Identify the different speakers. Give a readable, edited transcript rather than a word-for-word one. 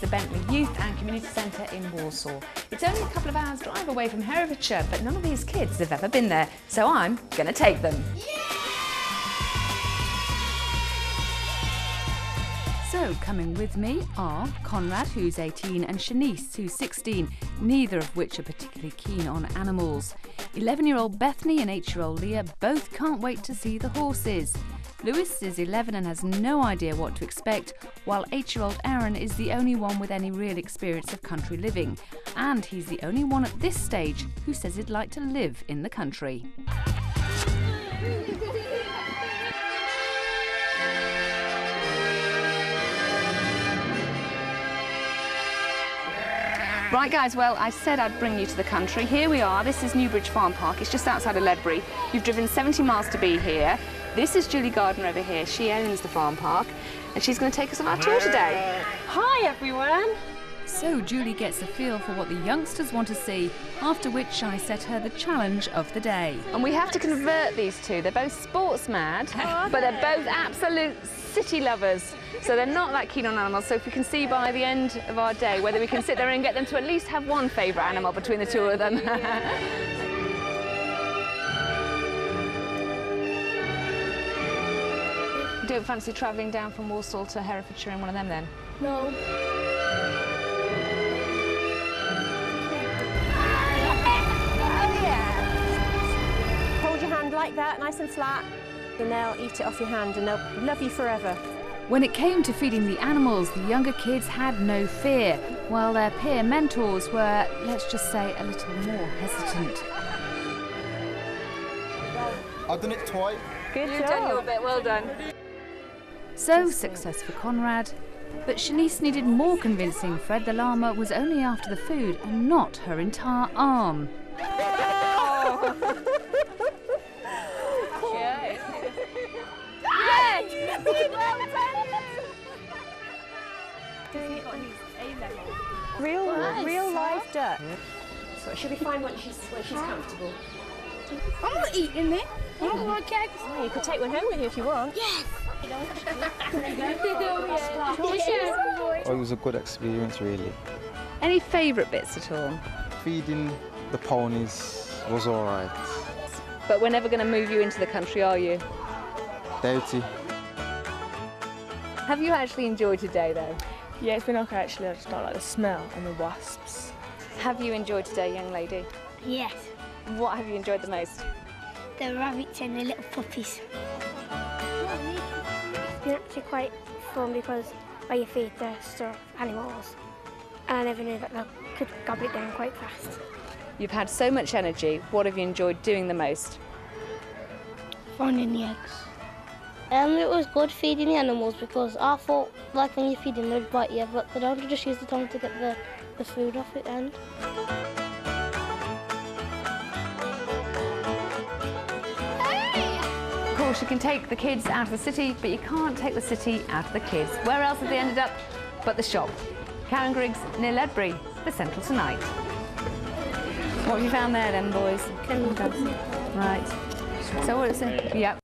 Speaker 1: the Bentley Youth and Community Centre in Warsaw. It's only a couple of hours drive away from Herefordshire, but none of these kids have ever been there, so I'm going to take them. So, coming with me are Conrad, who's 18, and Shanice, who's 16, neither of which are particularly keen on animals. 11-year-old Bethany and 8-year-old Leah both can't wait to see the horses. Lewis is 11 and has no idea what to expect, while 8-year-old Aaron is the only one with any real experience of country living. And he's the only one at this stage who says he'd like to live in the country. Right guys, well I said I'd bring you to the country. Here we are, this is Newbridge Farm Park, it's just outside of Ledbury. You've driven 70 miles to be here. This is Julie Gardner over here, she owns the farm park and she's going to take us on our tour today.
Speaker 2: Hi everyone!
Speaker 1: So Julie gets a feel for what the youngsters want to see, after which I set her the challenge of the day. And we have to convert these two, they're both sports mad, but they're both absolute city lovers. So they're not that keen on animals, so if we can see by the end of our day whether we can sit there and get them to at least have one favourite animal between the two of them. You don't fancy travelling down from Warsaw to Herefordshire in one of them then?
Speaker 2: No. Hold your hand like that, nice and flat, and they'll eat it off your hand and they'll love you forever.
Speaker 1: When it came to feeding the animals, the younger kids had no fear, while their peer mentors were, let's just say, a little more hesitant.
Speaker 3: I've done it twice.
Speaker 2: Good job.
Speaker 1: You've done your bit, well done. So, success for Conrad, but Shanice needed more convincing Fred the llama was only after the food and not her entire arm.
Speaker 2: Real live duck. So she'll be fine when she's comfortable.
Speaker 4: I'm not eating it. Oh, okay.
Speaker 2: Oh, you could take one home with you if you want.
Speaker 4: Yes.
Speaker 3: Oh, it was a good experience, really.
Speaker 1: Any favourite bits at all?
Speaker 3: Feeding the ponies was all right.
Speaker 1: But we're never going to move you into the country, are you?
Speaker 3: Dirty.
Speaker 1: Have you actually enjoyed today, though?
Speaker 5: Yeah, it's been okay actually. I just don't like the smell and the wasps.
Speaker 1: Have you enjoyed today, young lady?
Speaker 4: Yes.
Speaker 1: What have you enjoyed the most?
Speaker 4: The rabbits and the little puppies.
Speaker 6: It's been actually quite fun because where you feed the stuff animals, and I never knew that they could gobble it down quite fast.
Speaker 1: You've had so much energy. What have you enjoyed doing the most?
Speaker 4: Finding the eggs. It was good feeding the animals because I thought, like when you feed them, they'd bite you, but they don't just use the tongue to get the food off it and.
Speaker 1: Of course, you can take the kids out of the city, but you can't take the city out of the kids. Where else have they ended up but the shop? Karen Griggs, near Ledbury, the Central Tonight. What have you found there then, boys?
Speaker 6: Kennel.
Speaker 1: Right. So what is it? Yep.